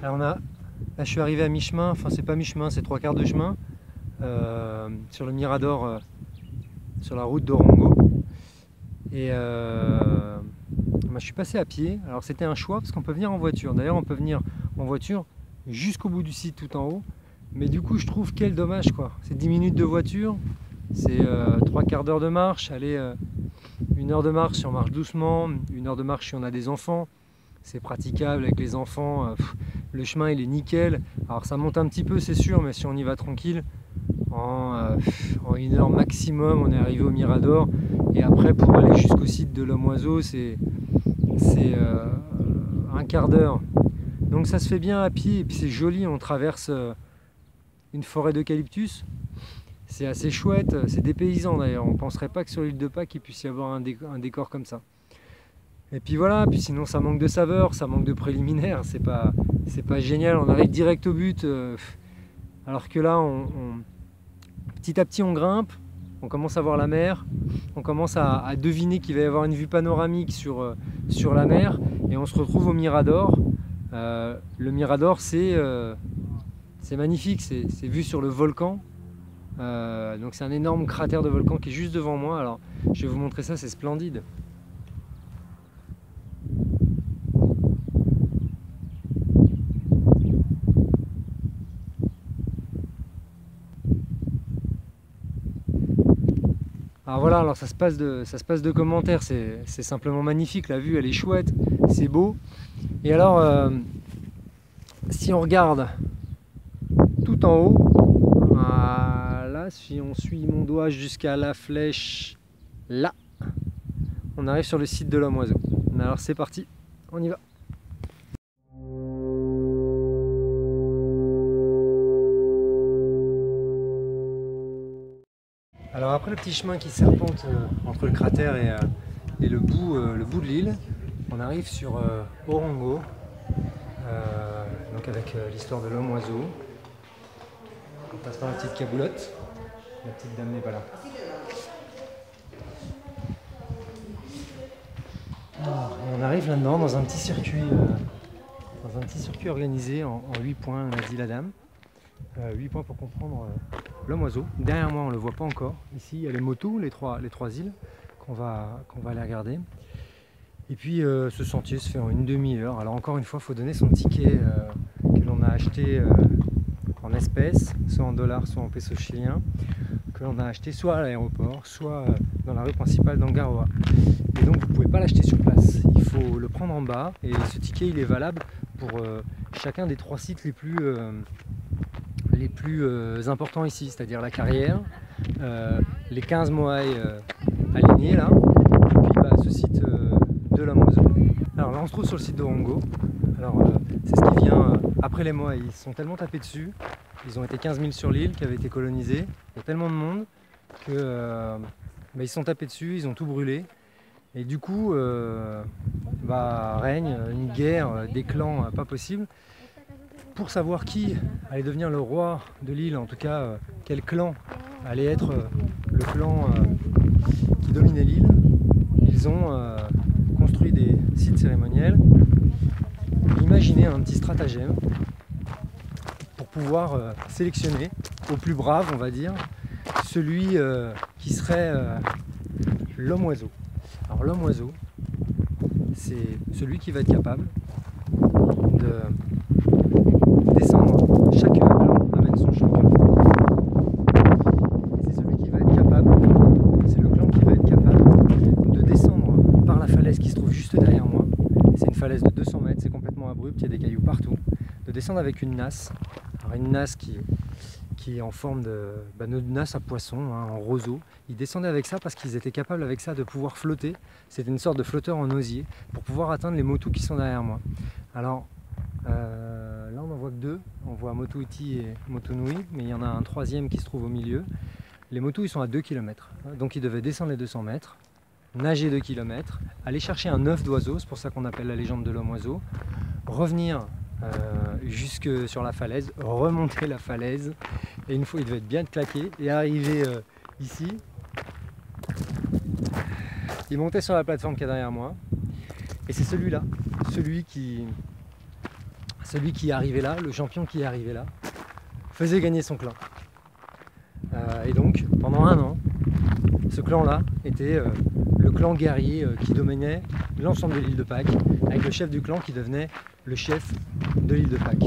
Alors là je suis arrivé à mi-chemin, enfin c'est pas mi-chemin, c'est 3/4 de chemin, sur le Mirador, sur la route d'Orongo. Et je suis passé à pied. Alors c'était un choix parce qu'on peut venir en voiture. D'ailleurs on peut venir en voiture jusqu'au bout du site tout en haut. Mais du coup je trouve quel dommage quoi. C'est 10 minutes de voiture, c'est 3/4 d'heure de marche, allez 1 heure de marche si on marche doucement, 1 heure de marche si on a des enfants. C'est praticable avec les enfants, le chemin il est nickel. Alors ça monte un petit peu c'est sûr, mais si on y va tranquille, en 1 heure maximum on est arrivé au Mirador. Et après pour aller jusqu'au site de l'Homme-Oiseau c'est 1/4 d'heure. Donc ça se fait bien à pied et puis c'est joli, on traverse une forêt d'eucalyptus. C'est assez chouette, c'est dépaysant d'ailleurs, on ne penserait pas que sur l'île de Pâques il puisse y avoir un décor comme ça. Et puis voilà, puis sinon ça manque de saveur, ça manque de préliminaire, c'est pas génial, on arrive direct au but, alors que là petit à petit on grimpe, on commence à voir la mer, on commence à deviner qu'il va y avoir une vue panoramique sur la mer, et on se retrouve au Mirador. Le Mirador c'est magnifique, c'est vu sur le volcan, donc c'est un énorme cratère de volcan qui est juste devant moi. Alors je vais vous montrer ça, c'est splendide. Alors voilà, alors ça se passe de commentaires, c'est simplement magnifique, la vue elle est chouette, c'est beau. Et alors, si on regarde tout en haut, voilà, si on suit mon doigt jusqu'à la flèche là, on arrive sur le site de l'Homme-Oiseau. Alors c'est parti, on y va. Alors après le petit chemin qui serpente entre le cratère et le bout de l'île, on arrive sur Orongo, donc avec l'histoire de l'Homme-Oiseau. On passe par la petite caboulotte, la petite dame n'est pas là. Alors, on arrive là-dedans dans un petit circuit organisé en 8 points, on a dit la dame. 8 points pour comprendre l'Homme-Oiseau. Derrière moi on ne le voit pas encore. Ici il y a les motos, les trois îles qu'on va aller regarder. Et puis ce sentier se fait en une demi-heure. Alors encore une fois il faut donner son ticket que l'on a acheté en espèces, soit en dollars, soit en pesos chiliens, que l'on a acheté soit à l'aéroport, soit dans la rue principale d'Angaroa. Et donc vous ne pouvez pas l'acheter sur place, il faut le prendre en bas, et ce ticket il est valable pour chacun des 3 sites les plus importants ici, c'est-à-dire la carrière, les 15 moaïs alignés là, et puis ce site de l'Homme-Oiseau. Alors là on se trouve sur le site d'Orongo. Alors c'est ce qui vient après les moaïs, ils se sont tellement tapés dessus, ils ont été 15 000 sur l'île qui avait été colonisée, il y a tellement de monde que ils se sont tapés dessus, ils ont tout brûlé. Et du coup règne une guerre des clans pas possible. Pour savoir qui allait devenir le roi de l'île, en tout cas quel clan allait être le clan qui dominait l'île, ils ont construit des sites cérémoniels, imaginé un petit stratagème pour pouvoir sélectionner au plus brave, on va dire, celui qui serait l'Homme-Oiseau. Alors l'Homme-Oiseau, c'est celui qui va être capable de descendre, chaque clan amène son champion. C'est celui qui va être capable, c'est le clan qui va être capable de descendre par la falaise qui se trouve juste derrière moi. C'est une falaise de 200 mètres, c'est complètement abrupt, il y a des cailloux partout. De descendre avec une nasse, alors une nasse qui est en forme de nasse à poisson, en roseau. Ils descendaient avec ça parce qu'ils étaient capables avec ça de pouvoir flotter. C'était une sorte de flotteur en osier pour pouvoir atteindre les motus qui sont derrière moi. Alors là on n'en voit que 2, on voit Motu Iti et Motu Nui, mais il y en a un 3e qui se trouve au milieu. Les motus ils sont à 2 km, donc ils devaient descendre les 200 mètres, nager 2 km, aller chercher un œuf d'oiseau, c'est pour ça qu'on appelle la légende de l'Homme-Oiseau, revenir jusque sur la falaise, remonter la falaise, et une fois il devait être bien claqué, et arriver ici, il montait sur la plateforme qui est derrière moi, et c'est celui-là, celui qui celui qui est arrivé là, le champion qui est arrivé là, faisait gagner son clan. Et donc, pendant un an, ce clan-là était le clan guerrier qui dominait l'ensemble de l'île de Pâques, avec le chef du clan qui devenait le chef de l'île de Pâques.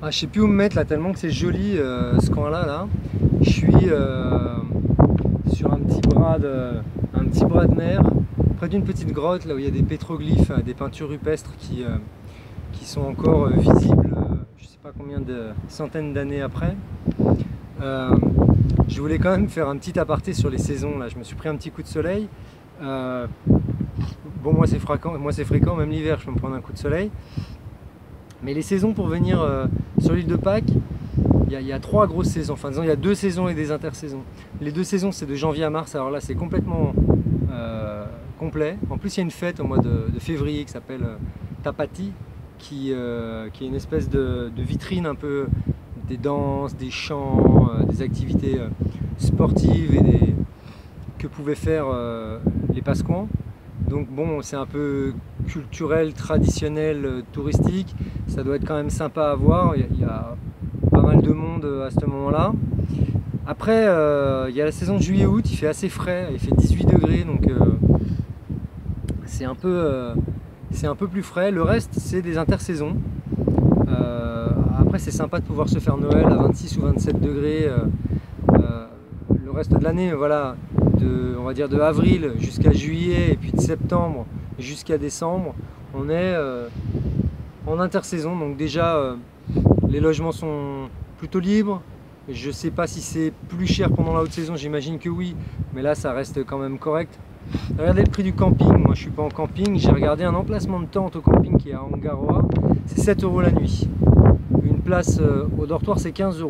Ah, je sais plus où me mettre là, tellement que c'est joli ce coin-là. Là. Je suis sur un petit bras de mer, près d'une petite grotte là où il y a des pétroglyphes, des peintures rupestres qui sont encore visibles, je ne sais pas combien de centaines d'années après. Je voulais quand même faire un petit aparté sur les saisons. Là, je me suis pris un petit coup de soleil. Bon, moi c'est fréquent, même l'hiver, je peux me prendre un coup de soleil. Mais les saisons pour venir sur l'île de Pâques, il y a 3 grosses saisons. Enfin, disons, il y a 2 saisons et des intersaisons. Les 2 saisons, c'est de janvier à mars. Alors là, c'est complètement complet. En plus, il y a une fête au mois de février qui s'appelle Tapati, qui est une espèce de vitrine un peu des danses, des chants, des activités sportives que pouvaient faire les Pasquans. Donc bon, c'est un peu culturel, traditionnel, touristique. Ça doit être quand même sympa à voir. Il y a pas mal de monde à ce moment-là. Après, il y a la saison de juillet-août, il fait assez frais, il fait 18 degrés, donc c'est un peu plus frais. Le reste, c'est des intersaisons. Après, c'est sympa de pouvoir se faire Noël à 26 ou 27 degrés. Le reste de l'année, voilà, on va dire de avril jusqu'à juillet, et puis de septembre jusqu'à décembre, on est en intersaison. Donc déjà, les logements sont plutôt libres. Je ne sais pas si c'est plus cher pendant la haute saison, j'imagine que oui, mais là ça reste quand même correct. Regardez le prix du camping. Moi je suis pas en camping, j'ai regardé un emplacement de tente au camping qui est à Ongaroa, c'est 7 € la nuit. Une place au dortoir c'est 15 €.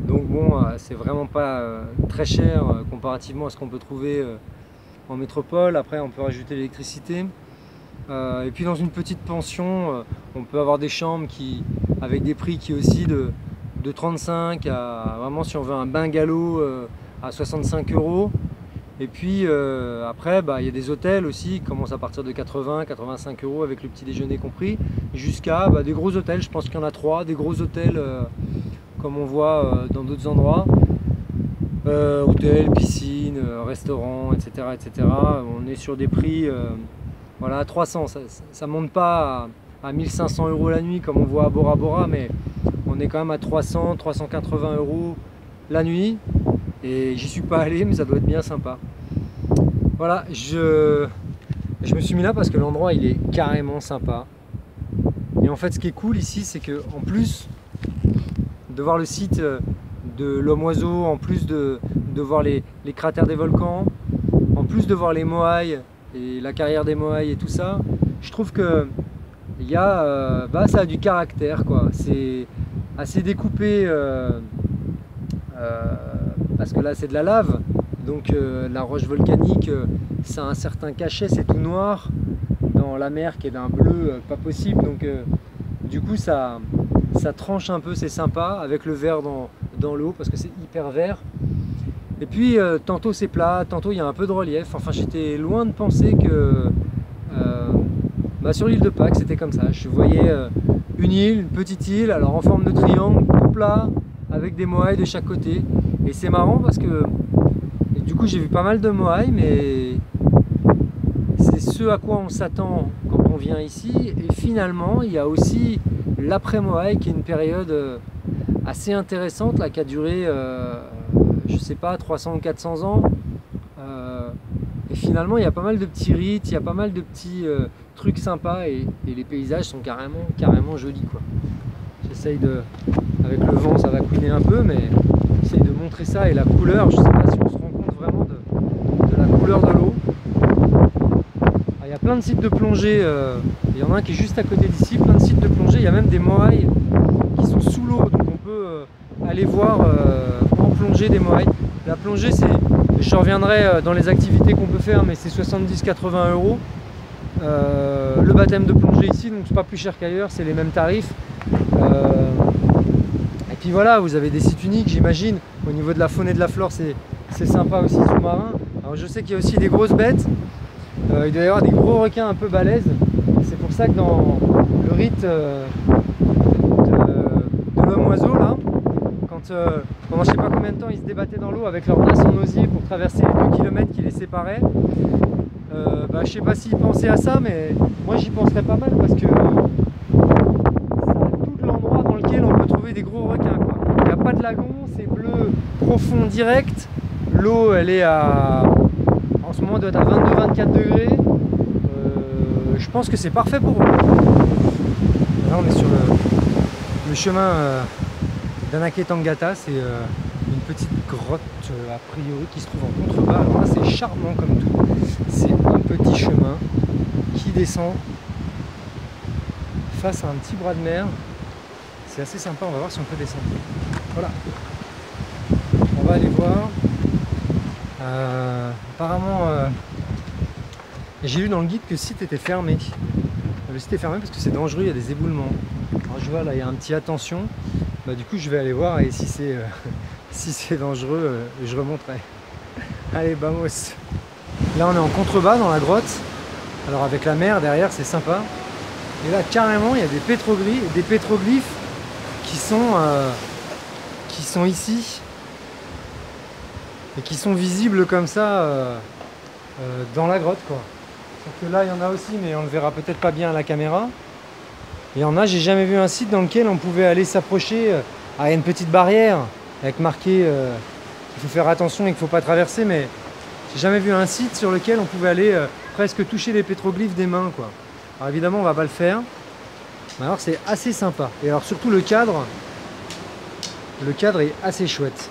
Donc bon, c'est vraiment pas très cher comparativement à ce qu'on peut trouver en métropole. Après on peut rajouter l'électricité. Et puis dans une petite pension, on peut avoir des chambres avec des prix qui oscillent de 35 à vraiment, si on veut un bungalow, à 65 €. Et puis après, il y a des hôtels aussi qui commencent à partir de 80-85 € avec le petit déjeuner compris, jusqu'à des gros hôtels. Je pense qu'il y en a 3, des gros hôtels comme on voit dans d'autres endroits. Hôtels, piscines, restaurants, etc., etc. On est sur des prix voilà, à 300. Ça monte pas à 1500 € la nuit comme on voit à Bora Bora, mais on est quand même à 300-380 € la nuit. Et j'y suis pas allé, mais ça doit être bien sympa. Voilà, je me suis mis là parce que l'endroit il est carrément sympa. Et en fait, ce qui est cool ici, c'est que en plus de voir le site de l'Homme-Oiseau, en plus de voir les cratères des volcans, en plus de voir les moaïs et la carrière des moaïs et tout ça, je trouve que ça a du caractère, quoi. C'est assez découpé parce que là c'est de la lave, donc la roche volcanique, ça a un certain cachet, c'est tout noir dans la mer qui est d'un bleu pas possible, donc du coup ça tranche un peu, c'est sympa avec le vert dans l'eau parce que c'est hyper vert. Et puis tantôt c'est plat, tantôt il y a un peu de relief. Enfin, j'étais loin de penser que sur l'île de Pâques c'était comme ça. Je voyais une petite île, alors en forme de triangle, tout plat, avec des moaïs de chaque côté. Et c'est marrant parce que du coup j'ai vu pas mal de moaïs, mais c'est ce à quoi on s'attend quand on vient ici. Et finalement il y a aussi l'après-moaï qui est une période assez intéressante là, qui a duré je sais pas, 300 ou 400 ans. Et finalement il y a pas mal de petits rites, il y a pas mal de petits trucs sympas, et les paysages sont carrément jolis, quoi. J'essaye avec le vent ça va couiner un peu, mais j'essaye de montrer ça, et la couleur, je sais pas si on se rend compte vraiment de la couleur de l'eau. Il y a plein de sites de plongée, il y en a un qui est juste à côté d'ici, plein de sites de plongée, il y a même des moaïs qui sont sous l'eau, donc on peut aller voir en plongée des moaïs. La plongée, je reviendrai dans les activités qu'on peut faire, mais c'est 70-80 €. Le baptême de plongée ici, donc c'est pas plus cher qu'ailleurs, c'est les mêmes tarifs. Et puis voilà, vous avez des sites uniques, j'imagine. Au niveau de la faune et de la flore, c'est c'est sympa aussi sous-marin. Alors je sais qu'il y a aussi des grosses bêtes. Il doit y avoir des gros requins un peu balèzes. C'est pour ça que dans le rite de l'homme oiseau là, quand pendant je sais pas combien de temps ils se débattaient dans l'eau avec leur nasse en osier pour traverser les 2 km qui les séparaient, je sais pas s'ils pensaient à ça, mais moi j'y penserais pas mal parce que c'est tout l'endroit dans lequel on peut trouver des gros requins, quoi. Il n'y a pas de lagon, c'est bleu profond direct. L'eau elle est en ce moment doit être à 22-24 degrés. Je pense que c'est parfait pour eux. Là on est sur le chemin d'Anake-Tangata, c'est une petite grotte a priori qui se trouve en contrebas. Alors là c'est charmant comme tout. C'est un petit chemin qui descend face à un petit bras de mer. C'est assez sympa, on va voir si on peut descendre. Voilà. On va aller voir. Apparemment, j'ai lu dans le guide que le site était fermé. Le site est fermé parce que c'est dangereux, il y a des éboulements. Alors je vois là, il y a un petit attention. Du coup, je vais aller voir et si c'est si c'est dangereux, je remonterai. Allez, vamos. Là, on est en contrebas dans la grotte. Alors avec la mer derrière, c'est sympa. Et là, carrément, il y a des pétroglyphes qui sont ici et qui sont visibles comme ça dans la grotte, quoi. Sauf que là il y en a aussi, mais on le verra peut-être pas bien à la caméra. Il y en a, j'ai jamais vu un site dans lequel on pouvait aller s'approcher. Il y a une petite barrière avec marqué qu'il faut faire attention et qu'il ne faut pas traverser, mais j'ai jamais vu un site sur lequel on pouvait aller presque toucher les pétroglyphes des mains, quoi. Alors évidemment on va pas le faire, mais alors c'est assez sympa. Et alors surtout le cadre est assez chouette.